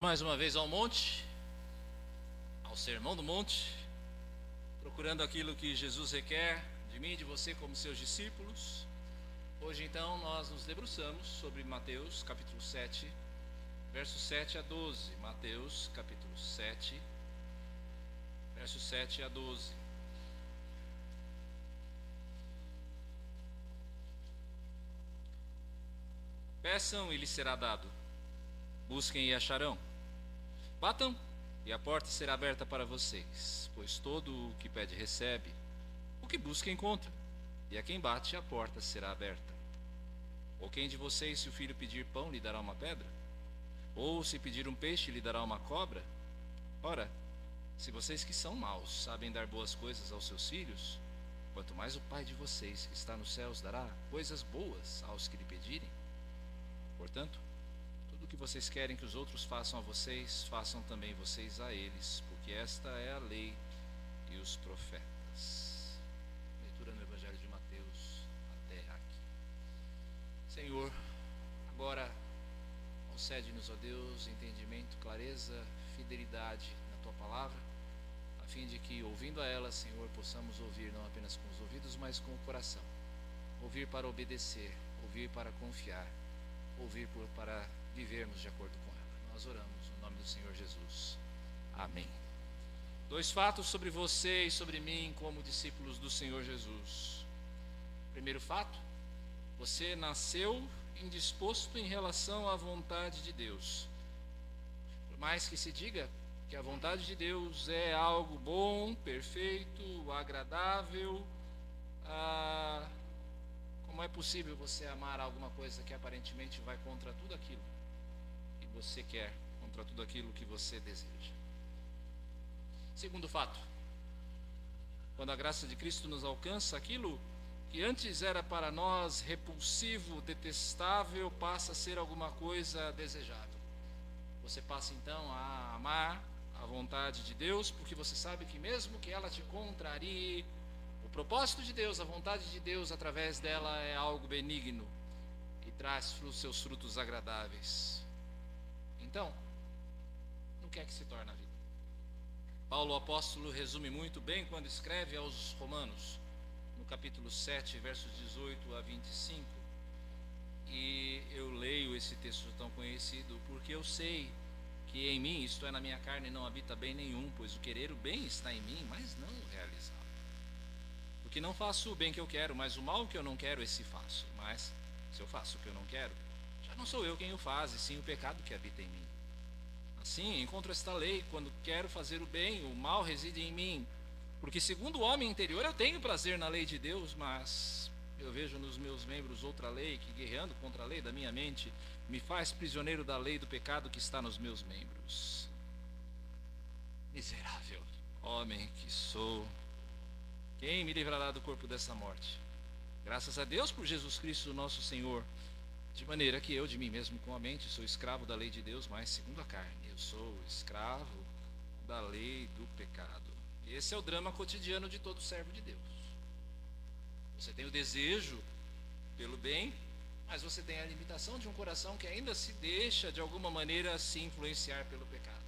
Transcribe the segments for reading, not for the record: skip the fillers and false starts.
Mais uma vez ao monte, ao Sermão do Monte, procurando aquilo que Jesus requer de mim e de você como seus discípulos. Hoje então nós nos debruçamos sobre Mateus capítulo 7, versos 7 a 12. Mateus capítulo 7, versos 7 a 12. Peçam e lhes será dado, busquem e acharão. Batam, e a porta será aberta para vocês, pois todo o que pede recebe, o que busca encontra, e a quem bate a porta será aberta. Ou quem de vocês, se o filho pedir pão, lhe dará uma pedra? Ou se pedir um peixe, lhe dará uma cobra? Ora, se vocês que são maus sabem dar boas coisas aos seus filhos, quanto mais o Pai de vocês que está nos céus dará coisas boas aos que lhe pedirem. Portanto, tudo o que vocês querem que os outros façam a vocês, façam também vocês a eles, porque esta é a lei e os profetas. Leitura no Evangelho de Mateus até aqui. Senhor, agora concede-nos, ó Deus, entendimento, clareza, fidelidade na Tua palavra, a fim de que, ouvindo a ela, Senhor, possamos ouvir não apenas com os ouvidos, mas com o coração. Ouvir para obedecer, ouvir para confiar, ouvir para vivermos de acordo com ela. Nós oramos no nome do Senhor Jesus. Amém. Dois fatos sobre você e sobre mim como discípulos do Senhor Jesus. Primeiro fato, você nasceu indisposto em relação à vontade de Deus. Por mais que se diga que a vontade de Deus é algo bom, perfeito, agradável, como é possível você amar alguma coisa que aparentemente vai contra tudo aquilo que você quer, contra tudo aquilo que você deseja? Segundo fato, quando a graça de Cristo nos alcança, aquilo que antes era para nós repulsivo, detestável, passa a ser alguma coisa desejável. Você passa então a amar a vontade de Deus, porque você sabe que mesmo que ela te contrarie, o propósito de Deus, a vontade de Deus através dela é algo benigno e traz seus frutos agradáveis. Então, no que é que se torna a vida? Paulo, o apóstolo, resume muito bem quando escreve aos Romanos, no capítulo 7, versos 18 a 25. E eu leio esse texto tão conhecido porque eu sei que em mim, isto é, na minha carne, não habita bem nenhum, pois o querer o bem está em mim, mas não o realizar. Porque não faço o bem que eu quero, mas o mal que eu não quero, esse faço. Mas, se eu faço o que eu não quero, já não sou eu quem o faz, e sim o pecado que habita em mim. Assim, encontro esta lei: quando quero fazer o bem, o mal reside em mim. Porque segundo o homem interior, eu tenho prazer na lei de Deus, mas eu vejo nos meus membros outra lei, que guerreando contra a lei da minha mente, me faz prisioneiro da lei do pecado que está nos meus membros. Miserável homem que sou! Quem me livrará do corpo dessa morte? Graças a Deus por Jesus Cristo nosso Senhor. De maneira que eu de mim mesmo com a mente sou escravo da lei de Deus, mas segundo a carne eu sou escravo da lei do pecado. E esse é o drama cotidiano de todo servo de Deus. Você tem o desejo pelo bem, mas você tem a limitação de um coração que ainda se deixa de alguma maneira se influenciar pelo pecado.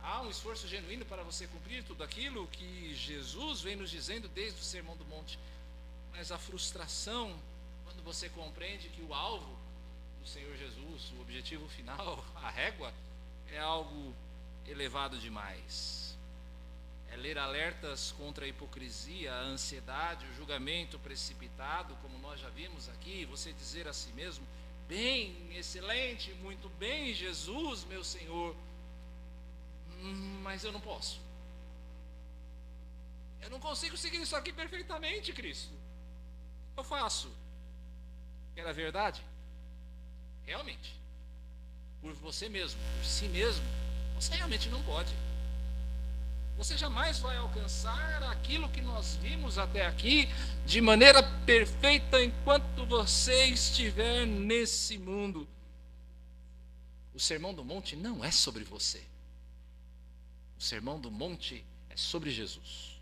Há um esforço genuíno para você cumprir tudo aquilo que Jesus vem nos dizendo desde o Sermão do Monte. Mas a frustração, quando você compreende que o alvo do Senhor Jesus, o objetivo final, a régua, é algo elevado demais. É ler alertas contra a hipocrisia, a ansiedade, o julgamento precipitado, como nós já vimos aqui, você dizer a si mesmo: bem, excelente, muito bem, Jesus, meu Senhor, mas eu não posso. Eu não consigo seguir isso aqui perfeitamente, Cristo. Eu faço. Era verdade? Realmente, por você mesmo, por si mesmo, você realmente não pode. Você jamais vai alcançar aquilo que nós vimos até aqui de maneira perfeita enquanto você estiver nesse mundo. O Sermão do Monte não é sobre você. O Sermão do Monte é sobre Jesus.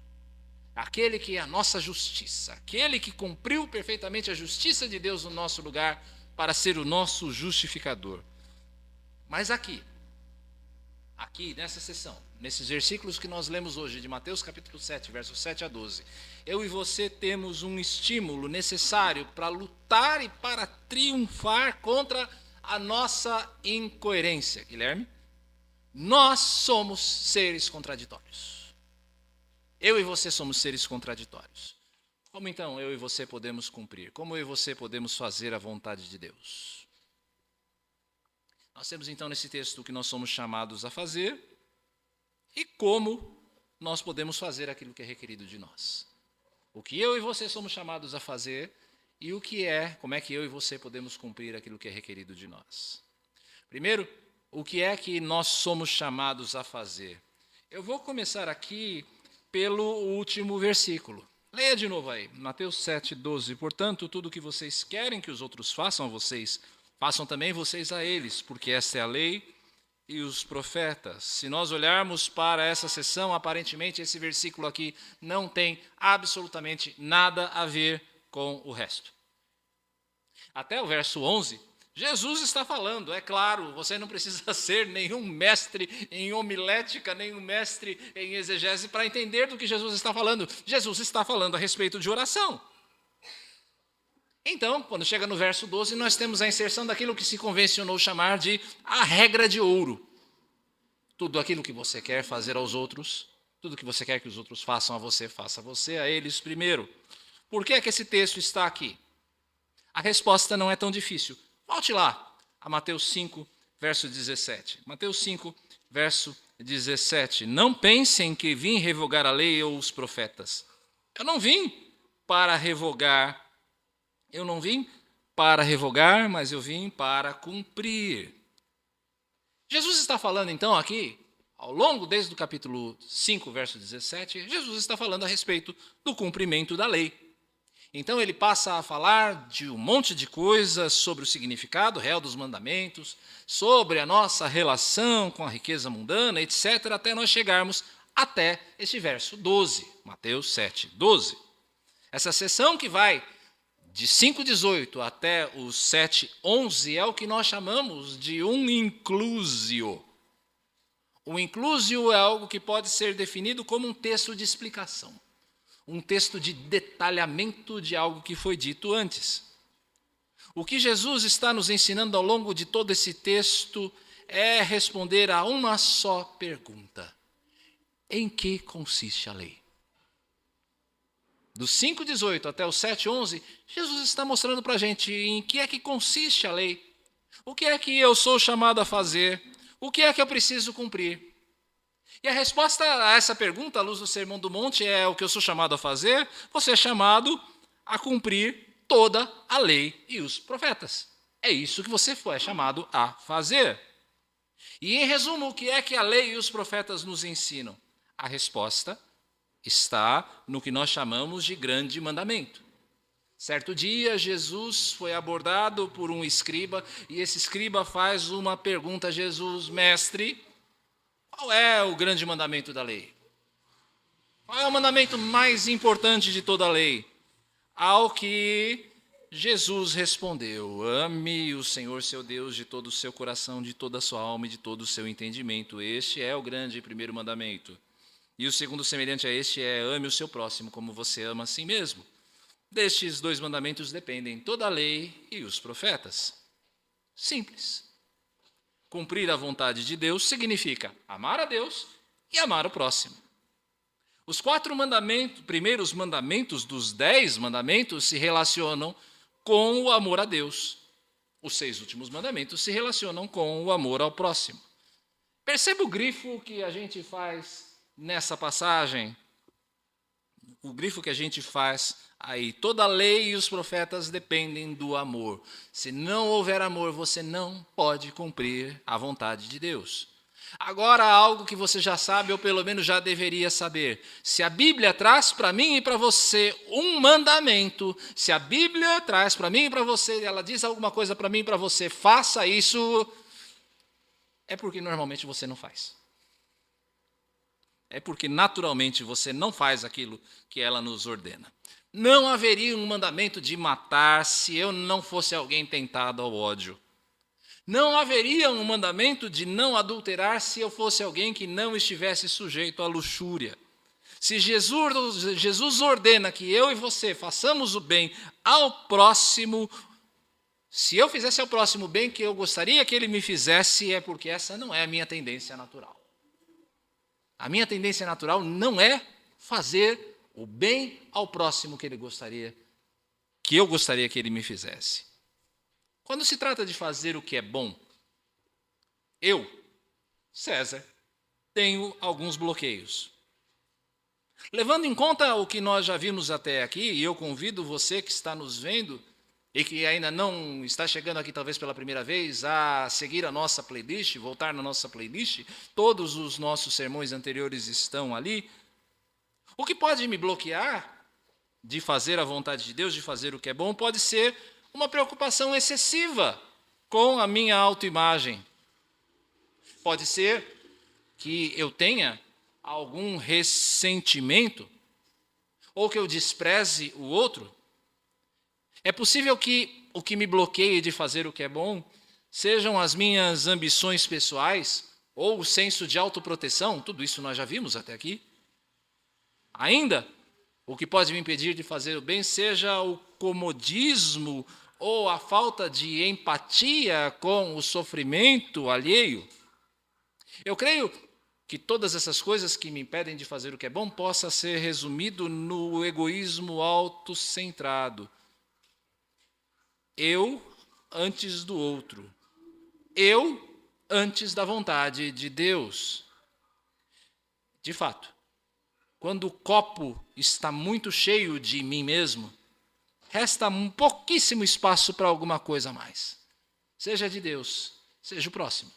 Aquele que é a nossa justiça, aquele que cumpriu perfeitamente a justiça de Deus no nosso lugar para ser o nosso justificador. Mas aqui, aqui nessa sessão, nesses versículos que nós lemos hoje, de Mateus capítulo 7, versos 7 a 12, eu e você temos um estímulo necessário para lutar e para triunfar contra a nossa incoerência. Guilherme, nós somos seres contraditórios. Eu e você somos seres contraditórios. Como então eu e você podemos cumprir? Como eu e você podemos fazer a vontade de Deus? Nós temos então nesse texto o que nós somos chamados a fazer e como nós podemos fazer aquilo que é requerido de nós. O que eu e você somos chamados a fazer e como é que eu e você podemos cumprir aquilo que é requerido de nós. Primeiro, o que é que nós somos chamados a fazer? Eu vou começar aqui pelo último versículo. Leia de novo aí, Mateus 7, 12. Portanto, tudo o que vocês querem que os outros façam a vocês, façam também vocês a eles, porque esta é a lei e os profetas. Se nós olharmos para essa sessão, aparentemente esse versículo aqui não tem absolutamente nada a ver com o resto. Até o verso 11, Jesus está falando, é claro, você não precisa ser nenhum mestre em homilética, nenhum mestre em exegese para entender do que Jesus está falando. Jesus está falando a respeito de oração. Então, quando chega no verso 12, nós temos a inserção daquilo que se convencionou chamar de a regra de ouro. Tudo aquilo que você quer fazer aos outros, tudo que você quer que os outros façam a você, faça você a eles primeiro. Por que é que esse texto está aqui? A resposta não é tão difícil. Volte lá a Mateus 5, verso 17. Mateus 5, verso 17. Não pensem que vim revogar a lei ou os profetas. Eu não vim para revogar, mas eu vim para cumprir. Jesus está falando então aqui, ao longo desde o capítulo 5, verso 17, Jesus está falando a respeito do cumprimento da lei. Então ele passa a falar de um monte de coisas sobre o significado real dos mandamentos, sobre a nossa relação com a riqueza mundana, etc., até nós chegarmos até este verso 12, Mateus 7, 12. Essa seção que vai de 5,18 até o 7,11 é o que nós chamamos de um inclusio. O inclusio é algo que pode ser definido como um texto de explicação. Um texto de detalhamento de algo que foi dito antes. O que Jesus está nos ensinando ao longo de todo esse texto é responder a uma só pergunta: em que consiste a lei? Do 5,18 até o 7,11, Jesus está mostrando para a gente em que é que consiste a lei. O que é que eu sou chamado a fazer? O que é que eu preciso cumprir? E a resposta a essa pergunta, à luz do Sermão do Monte, é o que eu sou chamado a fazer. Você é chamado a cumprir toda a lei e os profetas. É isso que você foi chamado a fazer. E, em resumo, o que é que a lei e os profetas nos ensinam? A resposta está no que nós chamamos de grande mandamento. Certo dia, Jesus foi abordado por um escriba, e esse escriba faz uma pergunta a Jesus: mestre, qual é o grande mandamento da lei? Qual é o mandamento mais importante de toda a lei? Ao que Jesus respondeu: ame o Senhor seu Deus de todo o seu coração, de toda a sua alma e de todo o seu entendimento. Este é o grande primeiro mandamento. E o segundo semelhante a este é: ame o seu próximo como você ama a si mesmo. Destes dois mandamentos dependem toda a lei e os profetas. Simples. Cumprir a vontade de Deus significa amar a Deus e amar o próximo. Os 4 primeiros mandamentos dos 10 mandamentos se relacionam com o amor a Deus. Os 6 últimos mandamentos se relacionam com o amor ao próximo. Perceba o grifo que a gente faz nessa passagem. O grifo que a gente faz aí. Toda a lei e os profetas dependem do amor. Se não houver amor, você não pode cumprir a vontade de Deus. Agora, algo que você já sabe, ou pelo menos já deveria saber. Se a Bíblia traz para mim e para você um mandamento, se a Bíblia traz para mim e para você, ela diz alguma coisa para mim e para você, faça isso, é porque normalmente você não faz. É porque naturalmente você não faz aquilo que ela nos ordena. Não haveria um mandamento de matar se eu não fosse alguém tentado ao ódio. Não haveria um mandamento de não adulterar se eu fosse alguém que não estivesse sujeito à luxúria. Se Jesus ordena que eu e você façamos o bem ao próximo, se eu fizesse ao próximo o bem que eu gostaria que ele me fizesse, é porque essa não é a minha tendência natural. A minha tendência natural não é fazer o bem ao próximo que eu gostaria que ele me fizesse. Quando se trata de fazer o que é bom, eu, César, tenho alguns bloqueios. Levando em conta o que nós já vimos até aqui, e eu convido você que está nos vendo e que ainda não está chegando aqui talvez pela primeira vez, a seguir a nossa playlist, voltar na nossa playlist, todos os nossos sermões anteriores estão ali. O que pode me bloquear de fazer a vontade de Deus, de fazer o que é bom, pode ser uma preocupação excessiva com a minha autoimagem. Pode ser que eu tenha algum ressentimento ou que eu despreze o outro. É possível que o que me bloqueie de fazer o que é bom sejam as minhas ambições pessoais ou o senso de autoproteção, tudo isso nós já vimos até aqui. Ainda, o que pode me impedir de fazer o bem seja o comodismo ou a falta de empatia com o sofrimento alheio. Eu creio que todas essas coisas que me impedem de fazer o que é bom possa ser resumido no egoísmo autocentrado. Eu antes do outro. Eu antes da vontade de Deus. De fato, quando o copo está muito cheio de mim mesmo, resta um pouquíssimo espaço para alguma coisa a mais. Seja de Deus, seja o próximo.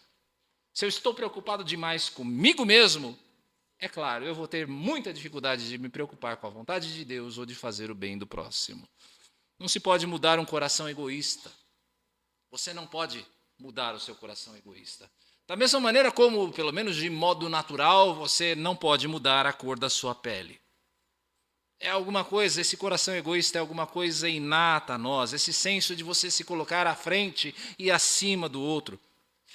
Se eu estou preocupado demais comigo mesmo, é claro, eu vou ter muita dificuldade de me preocupar com a vontade de Deus ou de fazer o bem do próximo. Não se pode mudar um coração egoísta. Você não pode mudar o seu coração egoísta. Da mesma maneira como, pelo menos de modo natural, você não pode mudar a cor da sua pele. É alguma coisa, esse coração egoísta é alguma coisa inata a nós, esse senso de você se colocar à frente e acima do outro.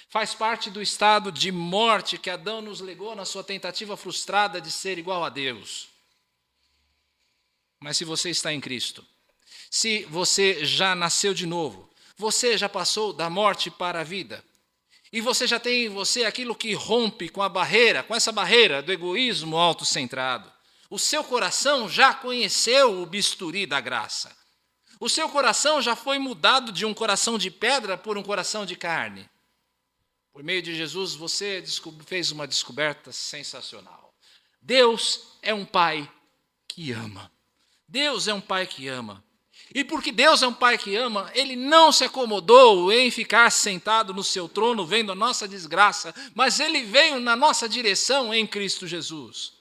Faz parte do estado de morte que Adão nos legou na sua tentativa frustrada de ser igual a Deus. Mas se você está em Cristo, se você já nasceu de novo, você já passou da morte para a vida, e você já tem em você aquilo que rompe com essa barreira do egoísmo autocentrado. O seu coração já conheceu o bisturi da graça. O seu coração já foi mudado de um coração de pedra por um coração de carne. Por meio de Jesus, você fez uma descoberta sensacional. Deus é um Pai que ama. Deus é um Pai que ama. E porque Deus é um Pai que ama, Ele não se acomodou em ficar sentado no seu trono vendo a nossa desgraça, mas Ele veio na nossa direção em Cristo Jesus.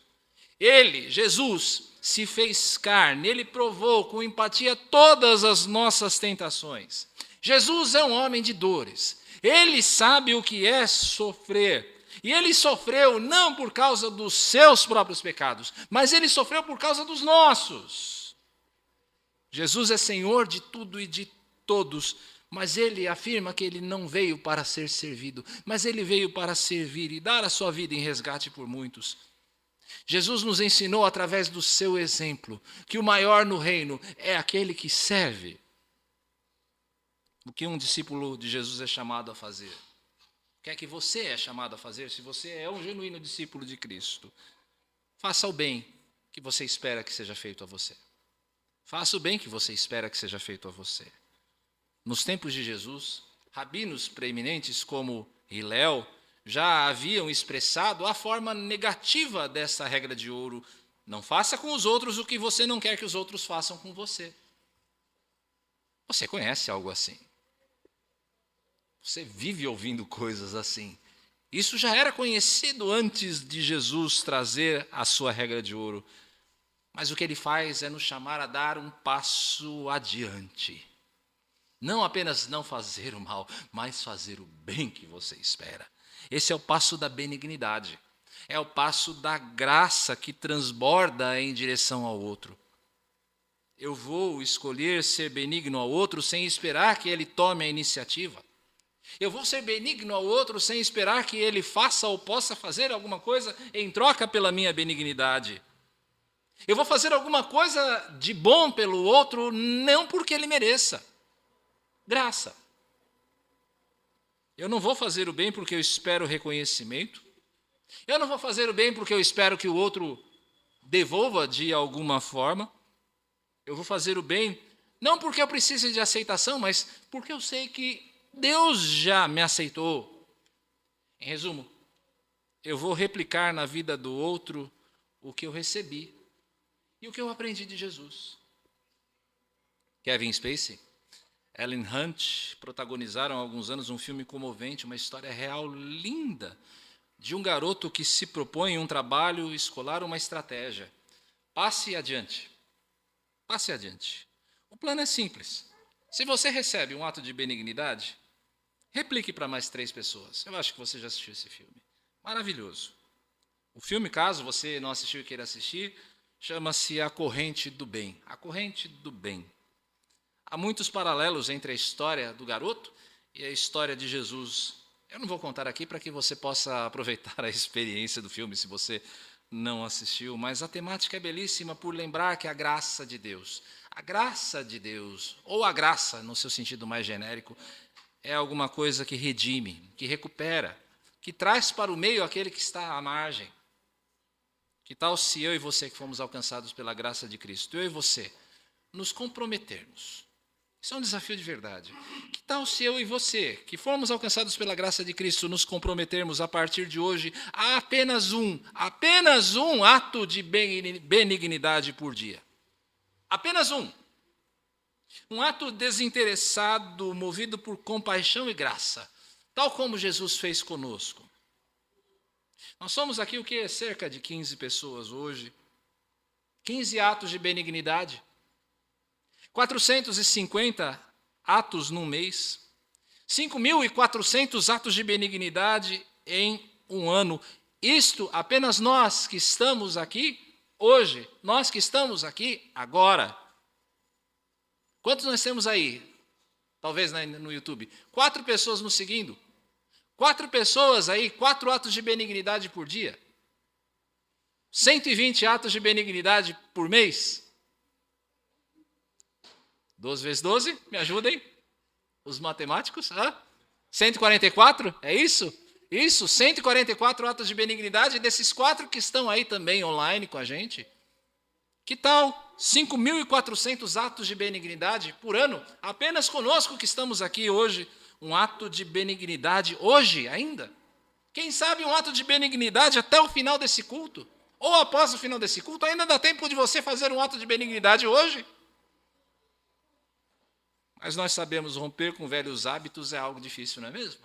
Ele, Jesus, se fez carne, Ele provou com empatia todas as nossas tentações. Jesus é um homem de dores. Ele sabe o que é sofrer. E ele sofreu não por causa dos seus próprios pecados, mas ele sofreu por causa dos nossos. Jesus é Senhor de tudo e de todos, mas ele afirma que ele não veio para ser servido, mas ele veio para servir e dar a sua vida em resgate por muitos. Jesus nos ensinou através do seu exemplo que o maior no reino é aquele que serve. O que um discípulo de Jesus é chamado a fazer? O que é que você é chamado a fazer se você é um genuíno discípulo de Cristo? Faça o bem que você espera que seja feito a você. Faça o bem que você espera que seja feito a você. Nos tempos de Jesus, rabinos preeminentes como Hilel já haviam expressado a forma negativa dessa regra de ouro. Não faça com os outros o que você não quer que os outros façam com você. Você conhece algo assim? Você vive ouvindo coisas assim. Isso já era conhecido antes de Jesus trazer a sua regra de ouro. Mas o que ele faz é nos chamar a dar um passo adiante. Não apenas não fazer o mal, mas fazer o bem que você espera. Esse é o passo da benignidade. É o passo da graça que transborda em direção ao outro. Eu vou escolher ser benigno ao outro sem esperar que ele tome a iniciativa. Eu vou ser benigno ao outro sem esperar que ele faça ou possa fazer alguma coisa em troca pela minha benignidade. Eu vou fazer alguma coisa de bom pelo outro não porque ele mereça. Graça. Eu não vou fazer o bem porque eu espero reconhecimento. Eu não vou fazer o bem porque eu espero que o outro devolva de alguma forma. Eu vou fazer o bem não porque eu precise de aceitação, mas porque eu sei que Deus já me aceitou. Em resumo, eu vou replicar na vida do outro o que eu recebi e o que eu aprendi de Jesus. Kevin Spacey, Ellen Hunt protagonizaram há alguns anos um filme comovente, uma história real linda, de um garoto que se propõe em um trabalho escolar uma estratégia. Passe adiante. Passe adiante. O plano é simples. Se você recebe um ato de benignidade, replique para mais 3 pessoas. Eu acho que você já assistiu esse filme. Maravilhoso. O filme, caso você não assistiu e queira assistir, chama-se A Corrente do Bem. A Corrente do Bem. Há muitos paralelos entre a história do garoto e a história de Jesus. Eu não vou contar aqui para que você possa aproveitar a experiência do filme, se você não assistiu, mas a temática é belíssima por lembrar que a graça de Deus, ou a graça, no seu sentido mais genérico, é alguma coisa que redime, que recupera, que traz para o meio aquele que está à margem. Que tal se eu e você, que fomos alcançados pela graça de Cristo, eu e você, nos comprometermos? Isso é um desafio de verdade. Que tal se eu e você, que fomos alcançados pela graça de Cristo, nos comprometermos a partir de hoje a apenas um ato de benignidade por dia? Apenas um. Um ato desinteressado, movido por compaixão e graça, tal como Jesus fez conosco. Nós somos aqui o quê? Cerca de 15 pessoas hoje. 15 atos de benignidade. 450 atos num mês. 5.400 atos de benignidade em um ano. Isto apenas nós que estamos aqui hoje, nós que estamos aqui agora. Quantos nós temos aí? Talvez no YouTube. 4 pessoas nos seguindo. 4 pessoas aí, 4 atos de benignidade por dia. 120 atos de benignidade por mês. 12 vezes 12, me ajudem, os matemáticos. 144, é isso? Isso, 144 atos de benignidade, desses 4 que estão aí também online com a gente. Que tal 5.400 atos de benignidade por ano, apenas conosco que estamos aqui hoje, um ato de benignidade hoje ainda? Quem sabe um ato de benignidade até o final desse culto, ou após o final desse culto, ainda dá tempo de você fazer um ato de benignidade hoje? Mas nós sabemos, romper com velhos hábitos é algo difícil, não é mesmo?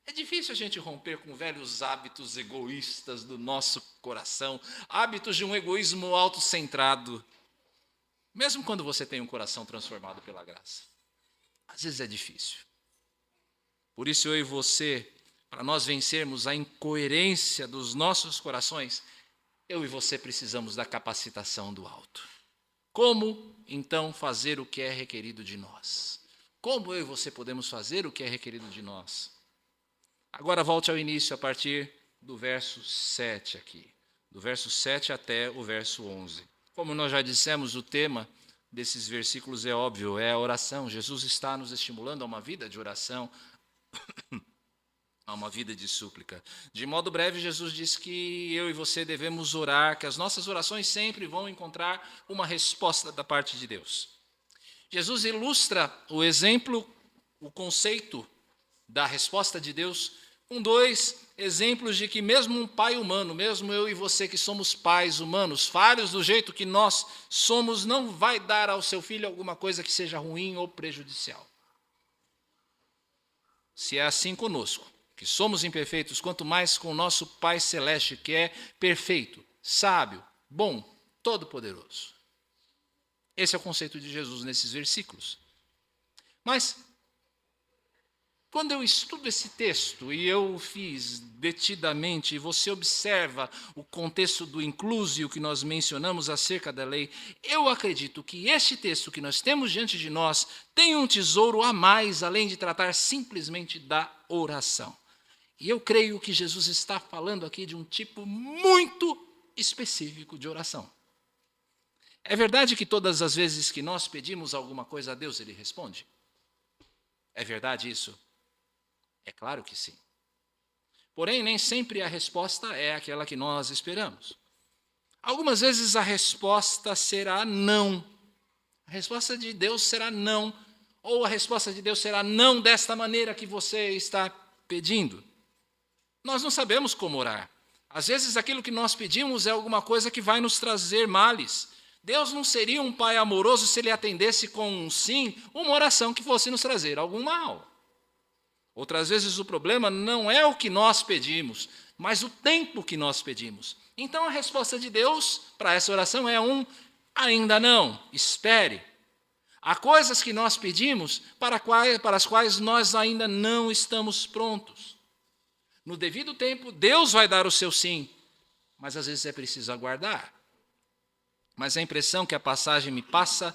É difícil a gente romper com velhos hábitos egoístas do nosso coração, hábitos de um egoísmo autocentrado, mesmo quando você tem um coração transformado pela graça. Às vezes é difícil. Por isso eu e você, para nós vencermos a incoerência dos nossos corações, eu e você precisamos da capacitação do alto. Como, então, fazer o que é requerido de nós? Como eu e você podemos fazer o que é requerido de nós? Agora volte ao início, a partir do verso 7 aqui. Do verso 7 até o verso 11. Como nós já dissemos, o tema desses versículos é óbvio, é a oração. Jesus está nos estimulando a uma vida de oração, a uma vida de súplica. De modo breve, Jesus diz que eu e você devemos orar, que as nossas orações sempre vão encontrar uma resposta da parte de Deus. Jesus ilustra o exemplo, o conceito da resposta de Deus com 2 exemplos de que mesmo um pai humano, mesmo eu e você que somos pais humanos, falhos do jeito que nós somos, não vai dar ao seu filho alguma coisa que seja ruim ou prejudicial. Se é assim conosco, que somos imperfeitos, quanto mais com o nosso Pai Celeste, que é perfeito, sábio, bom, todo-poderoso. Esse é o conceito de Jesus nesses versículos. Mas, quando eu estudo esse texto, e eu o fiz detidamente, e você observa o contexto do inclusio que nós mencionamos acerca da lei, eu acredito que este texto que nós temos diante de nós tem um tesouro a mais, além de tratar simplesmente da oração. E eu creio que Jesus está falando aqui de um tipo muito específico de oração. É verdade que todas as vezes que nós pedimos alguma coisa a Deus, Ele responde? É verdade isso? É claro que sim. Porém, nem sempre a resposta é aquela que nós esperamos. Algumas vezes a resposta será não. A resposta de Deus será não. Ou a resposta de Deus será não desta maneira que você está pedindo. Nós não sabemos como orar. Às vezes aquilo que nós pedimos é alguma coisa que vai nos trazer males. Deus não seria um pai amoroso se Ele atendesse com um sim, uma oração que fosse nos trazer algum mal. Outras vezes o problema não é o que nós pedimos, mas o tempo que nós pedimos. Então a resposta de Deus para essa oração é um ainda não, espere. Há coisas que nós pedimos para as quais nós ainda não estamos prontos. No devido tempo, Deus vai dar o seu sim, mas às vezes é preciso aguardar. Mas a impressão que a passagem me passa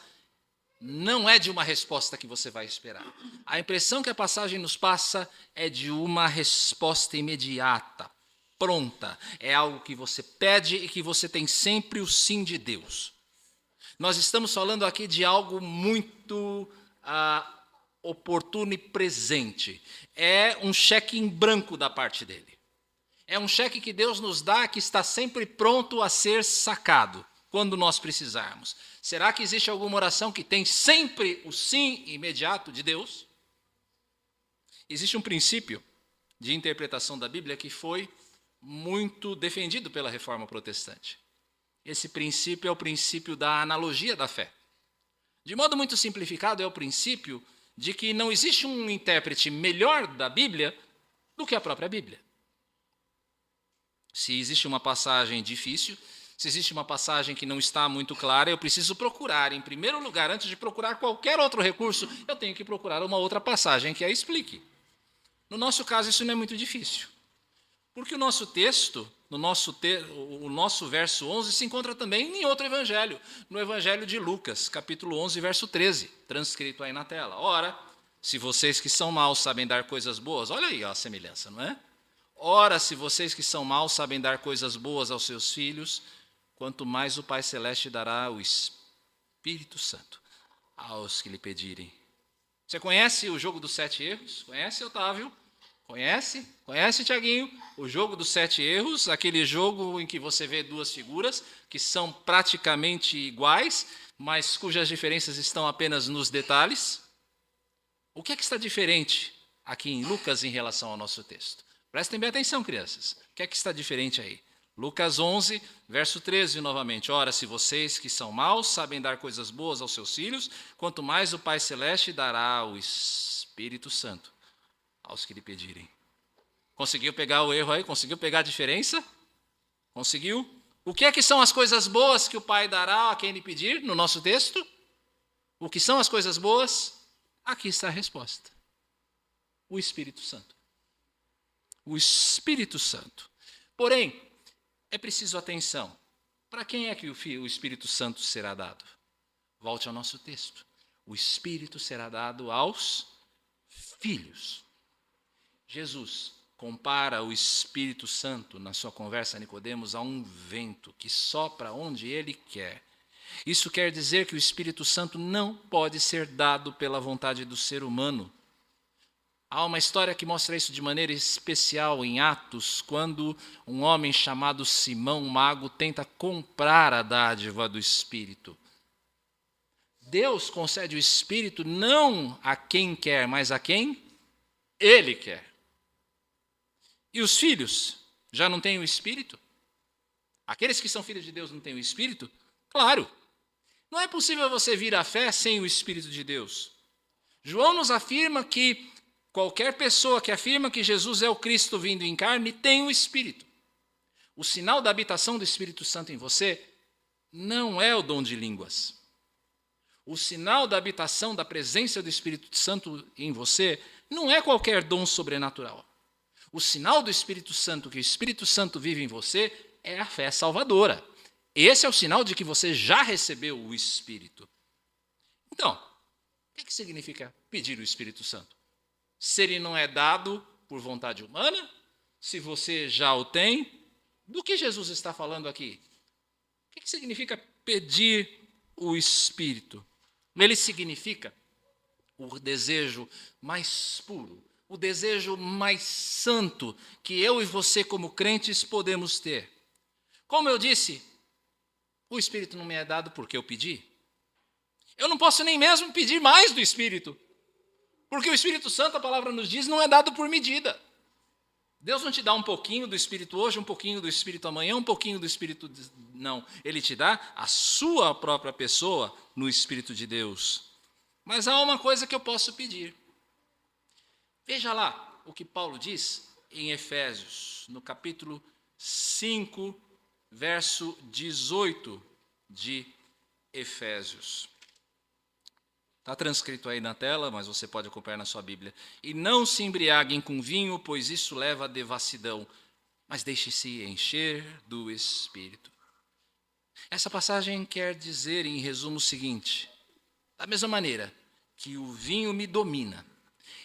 não é de uma resposta que você vai esperar. A impressão que a passagem nos passa é de uma resposta imediata, pronta. É algo que você pede e que você tem sempre o sim de Deus. Nós estamos falando aqui de algo muito oportuno e presente. É um cheque em branco da parte dele. É um cheque que Deus nos dá que está sempre pronto a ser sacado quando nós precisarmos. Será que existe alguma oração que tem sempre o sim imediato de Deus? Existe um princípio de interpretação da Bíblia que foi muito defendido pela Reforma Protestante. Esse princípio é o princípio da analogia da fé. De modo muito simplificado, é o princípio de que não existe um intérprete melhor da Bíblia do que a própria Bíblia. Se existe uma passagem difícil, se existe uma passagem que não está muito clara, eu preciso procurar, em primeiro lugar, antes de procurar qualquer outro recurso, eu tenho que procurar uma outra passagem que a explique. No nosso caso, isso não é muito difícil. Porque o nosso texto, o nosso verso 11, se encontra também em outro evangelho, no evangelho de Lucas, capítulo 11, verso 13, transcrito aí na tela. Ora, se vocês que são maus sabem dar coisas boas, olha aí a semelhança, não é? Ora, se vocês que são maus sabem dar coisas boas aos seus filhos, quanto mais o Pai Celeste dará o Espírito Santo aos que lhe pedirem. Você conhece o jogo dos 7 erros? Conhece, Otávio? Conhece? Conhece, Tiaguinho? O jogo dos 7 erros, aquele jogo em que você vê duas figuras que são praticamente iguais, mas cujas diferenças estão apenas nos detalhes. O que é que está diferente aqui em Lucas em relação ao nosso texto? Prestem bem atenção, crianças. O que é que está diferente aí? Lucas 11, verso 13, novamente. Ora, se vocês que são maus sabem dar coisas boas aos seus filhos, quanto mais o Pai Celeste dará o Espírito Santo aos que lhe pedirem. Conseguiu pegar o erro aí? Conseguiu pegar a diferença? Conseguiu? O que é que são as coisas boas que o Pai dará a quem lhe pedir no nosso texto? O que são as coisas boas? Aqui está a resposta. O Espírito Santo. O Espírito Santo. Porém, é preciso atenção. Para quem é que o Espírito Santo será dado? Volte ao nosso texto. O Espírito será dado aos filhos. Jesus compara o Espírito Santo, na sua conversa a Nicodemos, a um vento que sopra onde ele quer. Isso quer dizer que o Espírito Santo não pode ser dado pela vontade do ser humano. Há uma história que mostra isso de maneira especial em Atos, quando um homem chamado Simão Mago tenta comprar a dádiva do Espírito. Deus concede o Espírito não a quem quer, mas a quem Ele quer. E os filhos já não têm o Espírito? Aqueles que são filhos de Deus não têm o Espírito? Claro. Não é possível você vir à fé sem o Espírito de Deus. João nos afirma que qualquer pessoa que afirma que Jesus é o Cristo vindo em carne tem o Espírito. O sinal da habitação do Espírito Santo em você não é o dom de línguas. O sinal da habitação da presença do Espírito Santo em você não é qualquer dom sobrenatural. O sinal do Espírito Santo, que o Espírito Santo vive em você, é a fé salvadora. Esse é o sinal de que você já recebeu o Espírito. Então, o que significa pedir o Espírito Santo? Se ele não é dado por vontade humana? Se você já o tem, do que Jesus está falando aqui? O que significa pedir o Espírito? Ele significa o desejo mais puro, o desejo mais santo que eu e você, como crentes, podemos ter. Como eu disse, o Espírito não me é dado porque eu pedi. Eu não posso nem mesmo pedir mais do Espírito, porque o Espírito Santo, a palavra nos diz, não é dado por medida. Deus não te dá um pouquinho do Espírito hoje, um pouquinho do Espírito amanhã, um pouquinho do Espírito... Não, Ele te dá a sua própria pessoa no Espírito de Deus. Mas há uma coisa que eu posso pedir. Veja lá o que Paulo diz em Efésios, no capítulo 5, verso 18 de Efésios. Está transcrito aí na tela, mas você pode acompanhar na sua Bíblia. E não se embriaguem com vinho, pois isso leva à devassidão, mas deixe-se encher do Espírito. Essa passagem quer dizer, em resumo, o seguinte: da mesma maneira que o vinho me domina,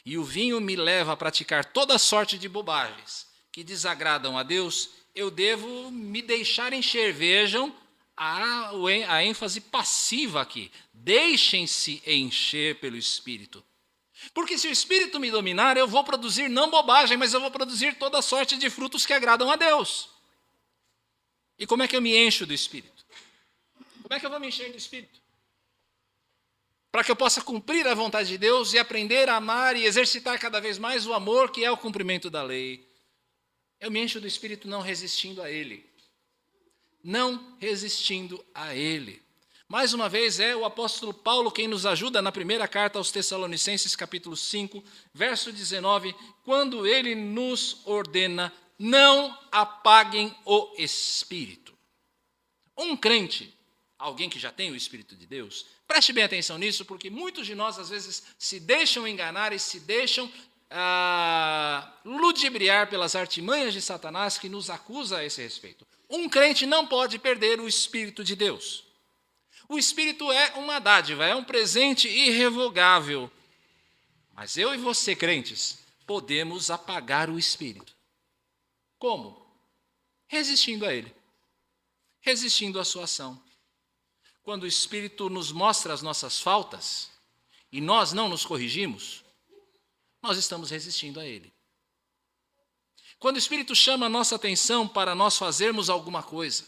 e o vinho me leva a praticar toda sorte de bobagens que desagradam a Deus, eu devo me deixar encher. Vejam a ênfase passiva aqui. Deixem-se encher pelo Espírito. Porque se o Espírito me dominar, eu vou produzir não bobagem, mas eu vou produzir toda sorte de frutos que agradam a Deus. E como é que eu me encho do Espírito? Como é que eu vou me encher do Espírito? Para que eu possa cumprir a vontade de Deus e aprender a amar e exercitar cada vez mais o amor, que é o cumprimento da lei. Eu me encho do Espírito não resistindo a Ele. Não resistindo a Ele. Mais uma vez, é o apóstolo Paulo quem nos ajuda na primeira carta aos Tessalonicenses, capítulo 5, verso 19, quando ele nos ordena: não apaguem o Espírito. Um crente, alguém que já tem o Espírito de Deus, preste bem atenção nisso, porque muitos de nós, às vezes, se deixam enganar e se deixam ludibriar pelas artimanhas de Satanás, que nos acusa a esse respeito. Um crente não pode perder o Espírito de Deus. O Espírito é uma dádiva, é um presente irrevogável. Mas eu e você, crentes, podemos apagar o Espírito. Como? Resistindo a Ele. Resistindo à sua ação. Quando o Espírito nos mostra as nossas faltas e nós não nos corrigimos, nós estamos resistindo a Ele. Quando o Espírito chama a nossa atenção para nós fazermos alguma coisa,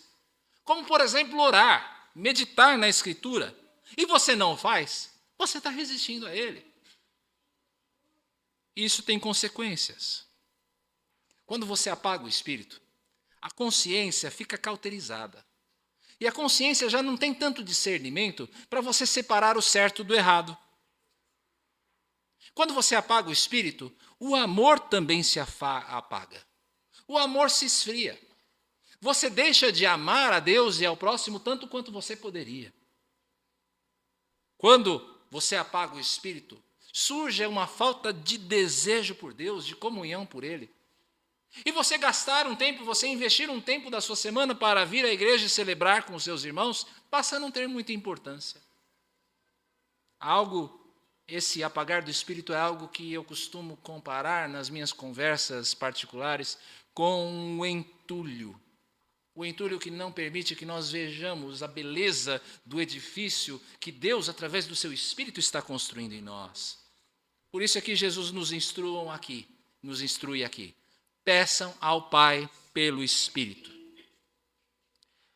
como, por exemplo, orar, meditar na Escritura, e você não faz, você está resistindo a Ele. Isso tem consequências. Quando você apaga o Espírito, a consciência fica cauterizada. E a consciência já não tem tanto discernimento para você separar o certo do errado. Quando você apaga o Espírito, o amor também se apaga. O amor se esfria. Você deixa de amar a Deus e ao próximo tanto quanto você poderia. Quando você apaga o Espírito, surge uma falta de desejo por Deus, de comunhão por Ele. E você gastar um tempo, você investir um tempo da sua semana para vir à igreja e celebrar com os seus irmãos, passa a não ter muita importância. Esse apagar do Espírito é algo que eu costumo comparar nas minhas conversas particulares com o entulho. O entulho que não permite que nós vejamos a beleza do edifício que Deus, através do seu Espírito, está construindo em nós. Por isso é que Jesus nos instrui aqui. Peçam ao Pai pelo Espírito.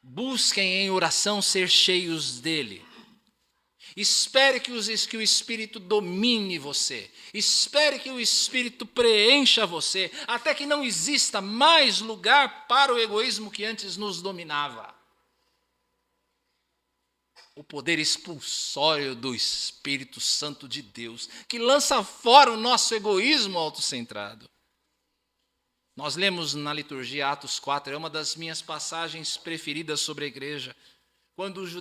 Busquem em oração ser cheios dele. Espere que o Espírito domine você. Espere que o Espírito preencha você, até que não exista mais lugar para o egoísmo que antes nos dominava. O poder expulsório do Espírito Santo de Deus, que lança fora o nosso egoísmo autocentrado. Nós lemos na liturgia Atos 4, é uma das minhas passagens preferidas sobre a igreja. Quando os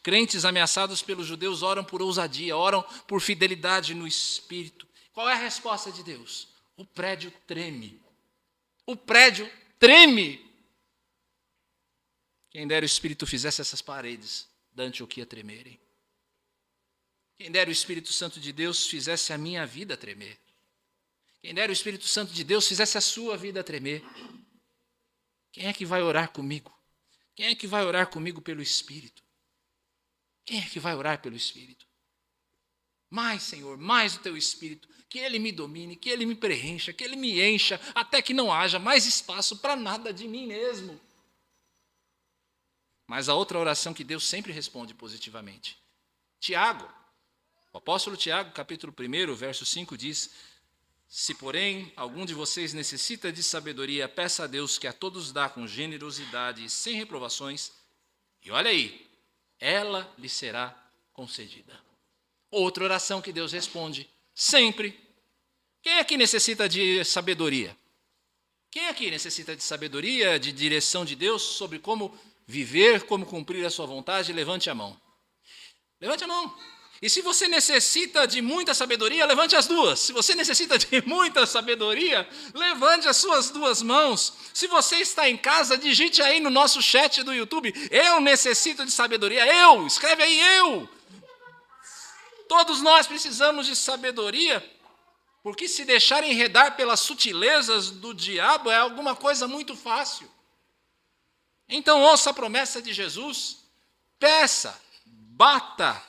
crentes ameaçados pelos judeus oram por ousadia, oram por fidelidade no Espírito. Qual é a resposta de Deus? O prédio treme. O prédio treme. Quem dera o Espírito fizesse essas paredes da Antioquia tremerem. Quem dera o Espírito Santo de Deus fizesse a minha vida tremer. Quem dera o Espírito Santo de Deus fizesse a sua vida tremer. Quem é que vai orar comigo? Quem é que vai orar comigo pelo Espírito? Quem é que vai orar pelo Espírito? Mais, Senhor, mais o teu Espírito, que ele me domine, que ele me preencha, que ele me encha, até que não haja mais espaço para nada de mim mesmo. Mas a outra oração que Deus sempre responde positivamente. Tiago, o apóstolo Tiago, capítulo 1, verso 5 diz: se, porém, algum de vocês necessita de sabedoria, peça a Deus, que a todos dá com generosidade e sem reprovações, e olha aí, ela lhe será concedida. Outra oração que Deus responde, sempre. Quem aqui necessita de sabedoria? Quem aqui necessita de sabedoria, de direção de Deus sobre como viver, como cumprir a sua vontade? Levante a mão. Levante a mão. E se você necessita de muita sabedoria, levante as duas. Se você necessita de muita sabedoria, levante as suas duas mãos. Se você está em casa, digite aí no nosso chat do YouTube: eu necessito de sabedoria. Eu, escreve aí, eu. Todos nós precisamos de sabedoria, porque se deixar enredar pelas sutilezas do diabo é alguma coisa muito fácil. Então ouça a promessa de Jesus: peça, bata,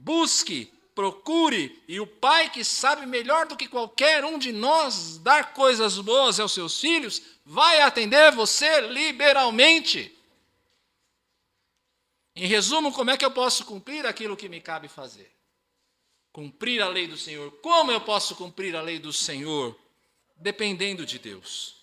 busque, procure, e o Pai, que sabe melhor do que qualquer um de nós dar coisas boas aos seus filhos, vai atender você liberalmente. Em resumo, como é que eu posso cumprir aquilo que me cabe fazer? Cumprir a lei do Senhor. Como eu posso cumprir a lei do Senhor? Dependendo de Deus.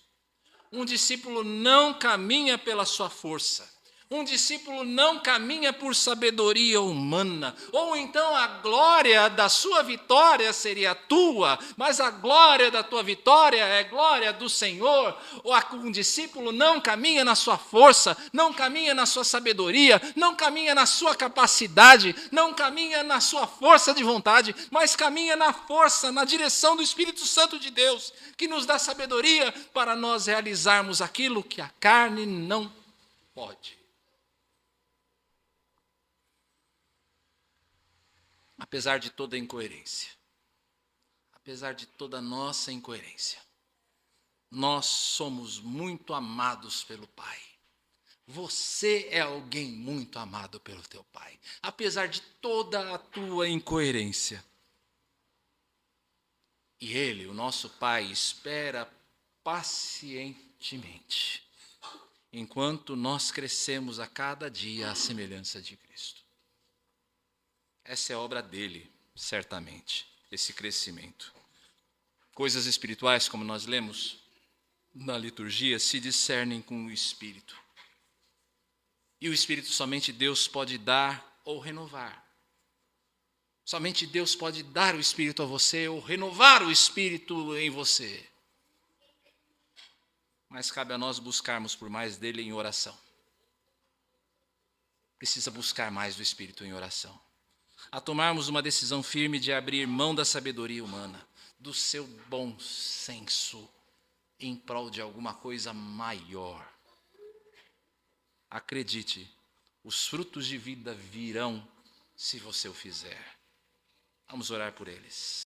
Um discípulo não caminha pela sua força. Um discípulo não caminha por sabedoria humana. Ou então a glória da sua vitória seria tua, mas a glória da tua vitória é glória do Senhor. Ou um discípulo não caminha na sua força, não caminha na sua sabedoria, não caminha na sua capacidade, não caminha na sua força de vontade, mas caminha na força, na direção do Espírito Santo de Deus, que nos dá sabedoria para nós realizarmos aquilo que a carne não pode. Apesar de toda a incoerência, apesar de toda a nossa incoerência, nós somos muito amados pelo Pai. Você é alguém muito amado pelo teu Pai, apesar de toda a tua incoerência. E Ele, o nosso Pai, espera pacientemente, enquanto nós crescemos a cada dia à semelhança de Cristo. Essa é a obra dele, certamente, esse crescimento. Coisas espirituais, como nós lemos na liturgia, se discernem com o Espírito. E o Espírito somente Deus pode dar ou renovar. Somente Deus pode dar o Espírito a você ou renovar o Espírito em você. Mas cabe a nós buscarmos por mais dele em oração. Precisa buscar mais do Espírito em oração. A tomarmos uma decisão firme de abrir mão da sabedoria humana, do seu bom senso, em prol de alguma coisa maior. Acredite, os frutos de vida virão se você o fizer. Vamos orar por eles.